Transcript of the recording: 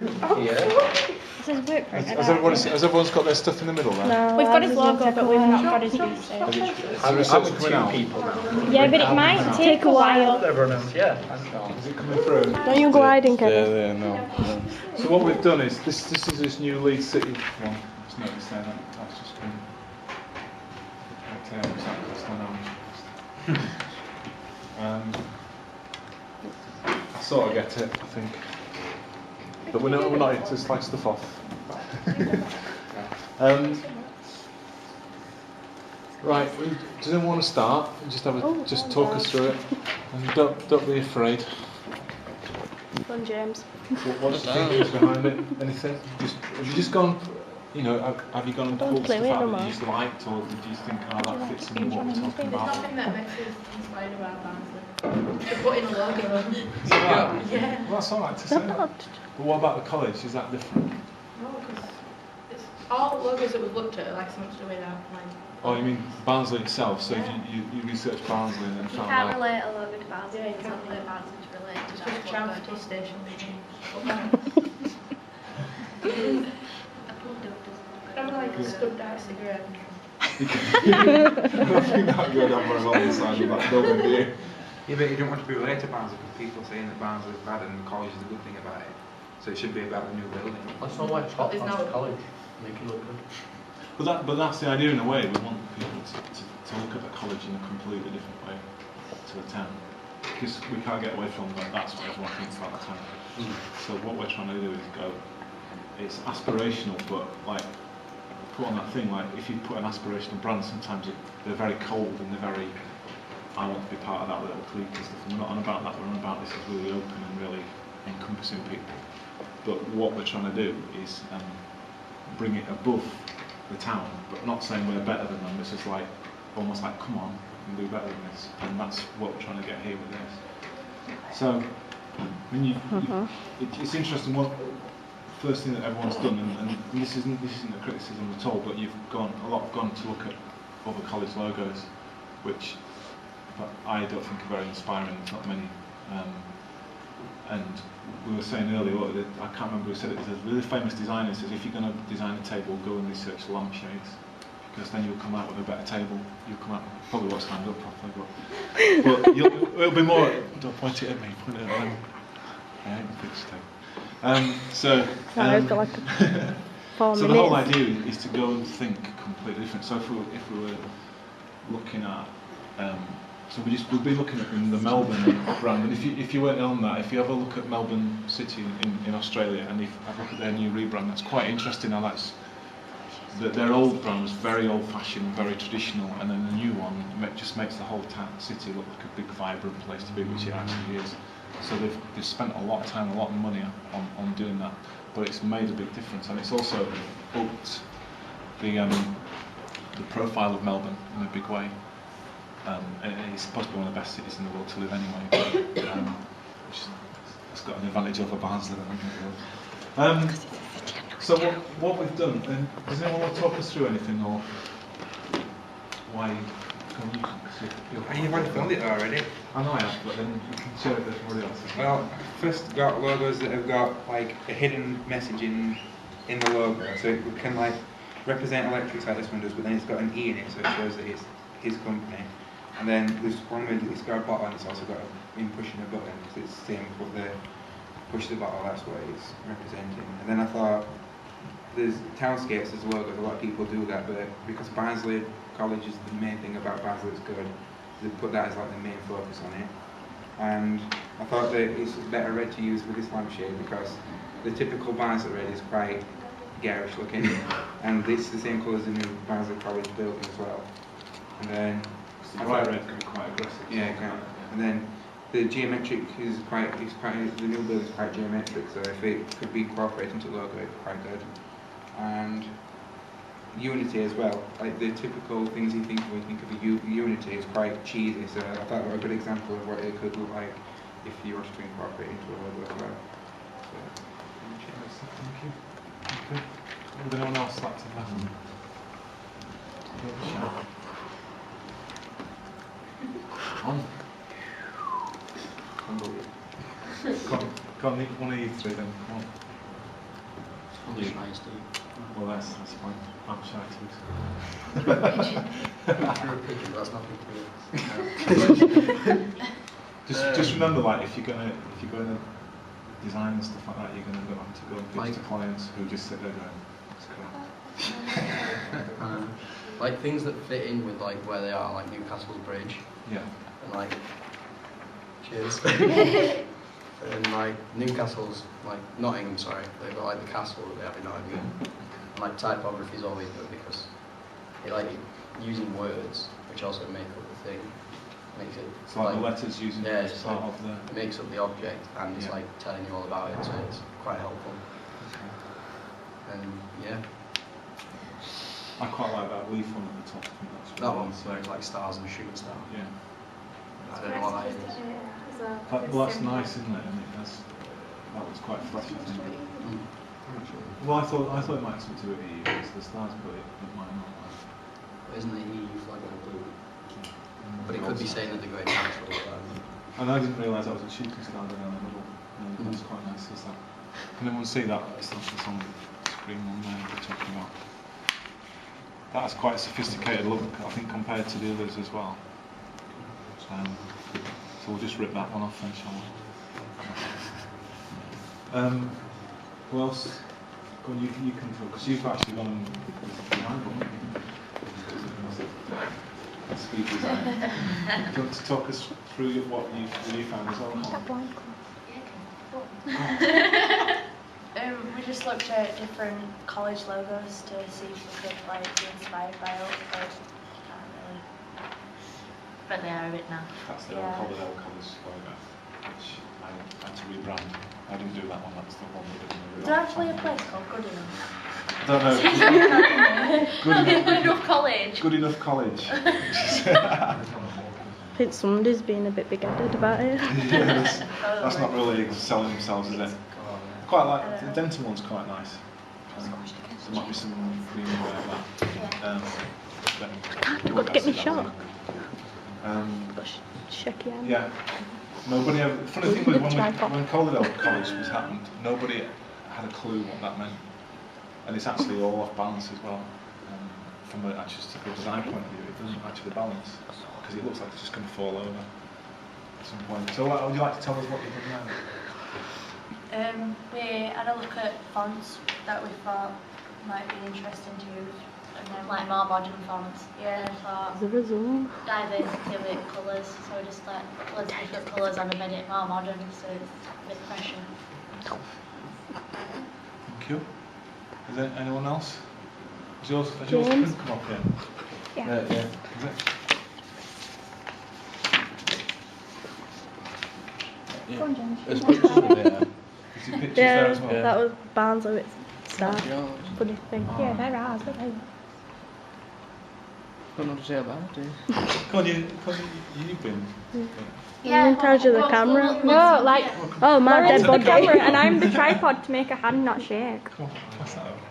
Here. Has everyone's got their stuff in the middle there? No, we've got his logo, but we've not got his usage. Has research coming out? Yeah, but it might take a while. Everyone else, yeah. Is it coming through? Are you gliding, Kevin? Yeah, no. So what we've done is, this is this new Leeds City one. Just noticed there, that's just been... I sort of get it, I think. But we're not here to slice stuff off. Right, does anyone want to start? Just talk us through it, and don't be afraid. Fun, James. What's the thinking behind it? Anything? Have you just gone? You know, have you gone and pulled stuff out that you just liked, or did you think, oh, that fits in what we're talking about? There's nothing that makes us inspired about Barnsley. To put in a logo. Is it that? Yeah. Well, that's all right to say. But what about the college? Is that different? No, because it's all logos that we've looked at are like so much the way that like. Oh, you mean Barnsley itself? So you researched Barnsley and then found out. You can't relate a logo to Barnsley. Yeah, you It's can't something relate Barnsley to relate to. It's That's just what transport good. station. I'm like a stubbed out cigarette. I don't think that would go down very well inside of that building, do you? Yeah, but you don't want to be related to Barnsley because people are saying that Barnsley is bad and the college is a good thing about it. So it should be about the new building. That's not why it's got There's onto no- college. Make it look good. But that's the idea in a way. We want people to look at the college in a completely different way to the town. Because we can't get away from that. That's what everyone thinks about the town. So what we're trying to do is go. It's aspirational, but like put on that thing. Like if you put an aspirational brand, sometimes they're very cold and they're very. I want to be part of that little clique and stuff. And we're not on about that. We're on about this is really open and really encompassing people. But what we're trying to do is bring it above the town, but not saying we're better than them. It's just like almost like, come on, we can do better than this, and that's what we're trying to get here with this. So, when it's interesting. What first thing that everyone's done, and this isn't a criticism at all, but a lot have gone to look at other college logos, which I don't think are very inspiring. There's not many. And we were saying earlier, I can't remember who said it, there's a really famous designer says if you're going to design a table, go and research lampshades, because then you'll come out with a better table. You'll come out, probably won't stand up properly, but it'll be more, don't point it at me, point it at them. I hate the picture table. So the whole idea is to go and think completely different. So if we were looking at so we'll be looking at the Melbourne brand, and if you weren't on that, if you have a look at Melbourne City in Australia, and if have a look at their new rebrand, that's quite interesting. Now that their old brand was very old-fashioned, very traditional, and then the new one just makes the whole city look like a big, vibrant place to be, which it actually is. So they've spent a lot of time, a lot of money on doing that, but it's made a big difference, and it's also upped the profile of Melbourne in a big way. And it's supposed to be one of the best cities in the world to live anyway, but, which has got an advantage over Barnsley. So what we've done, and does anyone want to talk us through anything, or why? You've already filmed it already. I know I have, but then you can share it with everybody else. Well, first got logos that have got like a hidden message in the logo, so it can like represent electrics like this one does, but then it's got an E in it, so it shows that it's his company. And then there's one with it's got a bottle and it's also got in pushing a button because it's the same with the push the bottle, that's what it's representing. And then I thought there's townscapes as logos, a lot of people do that, but because Barnsley College is the main thing about Barnsley that's good, they put that as like the main focus on it. And I thought that it's better red to use with this lampshade because the typical Barnsley red is quite garish looking, and it's the same colour as the new Barnsley College building as well. And then the bright red can be quite aggressive. Yeah, it can. And then the geometric is the new build is quite geometric, so if it could be incorporated into the logo, it's quite good. And unity as well, like the typical things you think of when you think of unity is quite cheesy, so I thought that was a good example of what it could look like if you wanted to incorporate it into a logo as well. So, thank you. Okay. Would anyone else like to have on? Come on, one of you three then, come on. English nice, do you? Well, that's fine. I'm shy too. If you're a pigeon, that's nothing to do. Just remember, like, if you're gonna design and stuff like that, you're gonna have to go and pitch to clients who just sit there going, "It's crap." Like things that fit in with like where they are, like Newcastle's bridge, Yeah. and like cheers. And like Newcastle's, like Nottingham, sorry, they've got like the castle that they have in Nottingham. And like typography is always good because it like using words, which also make up the thing, makes it. So like the letters using yeah, as part of the. It makes up the object and it's Yeah. like telling you all about it, so it's quite helpful. And yeah, I quite like that leaf one at the top. I think that's that really one's like stars and a shooting star. Yeah. I don't know what that is. Well, that's nice, isn't it? And that was quite fresh, I think. Mm. Well, I thought it might have something to do with EU, because the stars, but it might not. Isn't the EU flag all blue? But it could be saying that they're going natural. And I didn't realise that was a shooting star down in the middle. That's quite nice, is that? Can everyone see that? It's on the screen on there we're talking about. That's quite a sophisticated look, I think, compared to the others as well. So we'll just rip that one off then, shall we? Who else? Go on, you can talk, because you've actually gone and designed one, speed design. Do you want to talk us through what you found as well? We just looked at different college logos to see if we could like be inspired by it, but can't really. But they are a bit now. That's the old College logo, which I had to rebrand. I didn't do that one, that's the one we did. Is there actually a place called Good Enough? I don't know. Good Enough College. Good enough college. I think somebody's being a bit big-headed about it. Yes, that's not really selling themselves, is it? Quite like the Denton one's quite nice. There might be some green about that. I've got to get me shot. Yeah. Nobody ever. The funny thing was when Colledale College was happened, nobody had a clue what that meant, and it's actually all off balance as well. From a statistical design point of view, it doesn't actually balance because it looks like it's just going to fall over at some point. So, would you like to tell us what you've done now? We had a look at fonts that we thought might be interesting to use, and then like more modern fonts. Yeah, I thought Is there a zoom? diversity with colours, so we just like loads of different colours and a bit more modern, so it's a bit fresher. Thank you. Is there anyone else? Has yours James? come up yet? Yeah. Yeah. Is it? Go on, James. There's pictures of it. Is your pictures there as well? That was Barnsley at start. Funny thing. Yeah, there are. But they... Got nothing to say about it, do you? You've been. I'm in charge of the camera. No, like, Oh, my Lauren's dead the body. camera and I'm the tripod to make a hand not shake. Come on, pass that over.